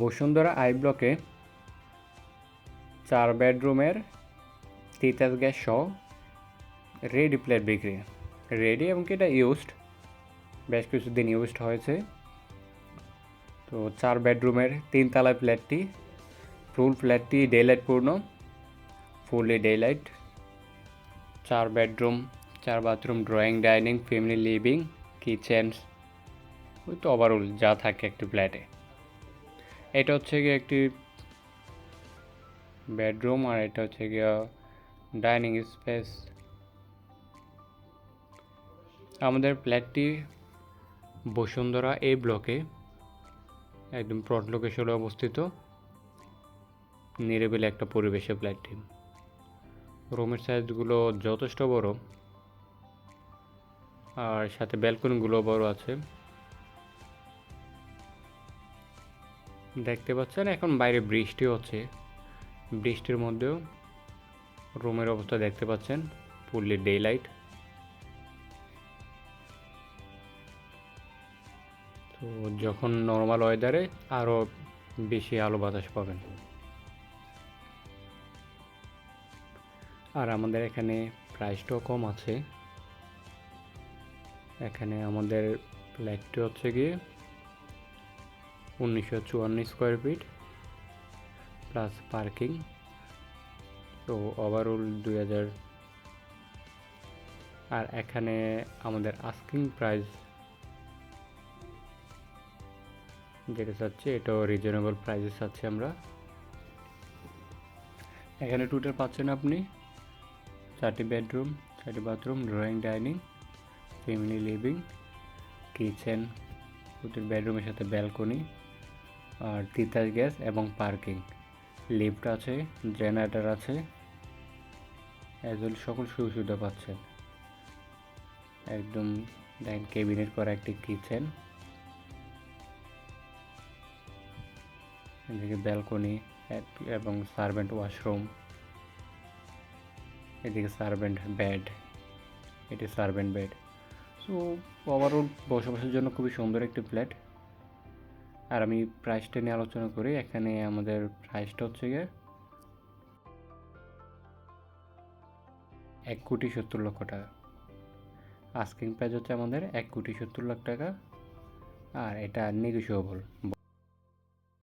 Bashundhara I ব্লকে 4 বেডরুমের Titas gas সহ রেডি ফ্ল্যাট বিক্রি। রেডি এবং কি এটা ইউজড, বেশ কিছুদিন ইউজড হয়েছে। তো 4 বেডরুমের 3 তলা ফ্ল্যাটটি, ফুল ফ্ল্যাটটি ডেলাইট পূর্ণ, fully delight. 4 bedroom, 4 bathroom, drawing, dining, family living, kitchen, ওই তো ওভারঅল যা থাকে একটি ফ্ল্যাটে। এটা হচ্ছে গিয়ে একটি বেডরুম আর এটা হচ্ছে গিয়ে ডাইনিং স্পেস। আমাদের ফ্ল্যাটটি বসুন্ধরা এ ব্লকে একদম ফ্রন্ট লোকেশনে অবস্থিত, নিরিবিলি একটা পরিবেশে ফ্ল্যাটটি। রুমের সাইজগুলো যথেষ্ট বড় আর সাথে ব্যালকনিগুলো বড় আছে। দেখতে পাচ্ছেন এখন বাইরে বৃষ্টি হচ্ছে, বৃষ্টির মধ্যেও রুমের অবস্থা দেখতে পাচ্ছেন ফুললি ডে লাইট। তো যখন নর্মাল ওয়েদারে আরও বেশি আলো বাতাস পাবেন। আর আমাদের এখানে প্রাইসটাও কম আছে। এখানে আমাদের ফ্ল্যাটটি হচ্ছে গিয়ে 1954 স্কোয়ার ফিট প্লাস পার্কিং। তো ওভারঅল 2000। আর এখানে আমাদের আস্কিং প্রাইস যেটা চাচ্ছি এটাও রিজনেবল প্রাইসে চাচ্ছি আমরা। এখানে টোটাল পাচ্ছেন আপনি 4টি বেডরুম, 4টি bathroom, drawing, dining, family living, kitchen, প্রতিটি বেডরুমের সাথে ব্যালকনি আর তিতাস গ্যাস এবং পার্কিং, লিফট আছে, জেনারেটর আছে, সকল সুযোগ সুবিধা পাচ্ছেন। একদম দেখেন কেবিনেট করা একটি কিচেন, এদিকে ব্যালকনি এবং সার্ভেন্ট ওয়াশরুম, এদিকে সার্ভেন্ট বেড, এটি সার্ভেন্ট বেড। সো ওভারঅল বসবাসের জন্য খুবই সুন্দর একটি ফ্ল্যাট। আর আমি প্রাইসটা নিয়ে আলোচনা করি। এখানে আমাদের প্রাইসটা হচ্ছে গিয়ে 1,70,00,000 টাকা। আস্কিং প্রাইস হচ্ছে আমাদের 1,70,00,000 টাকা। আর এটা নেগোশিয়েবল।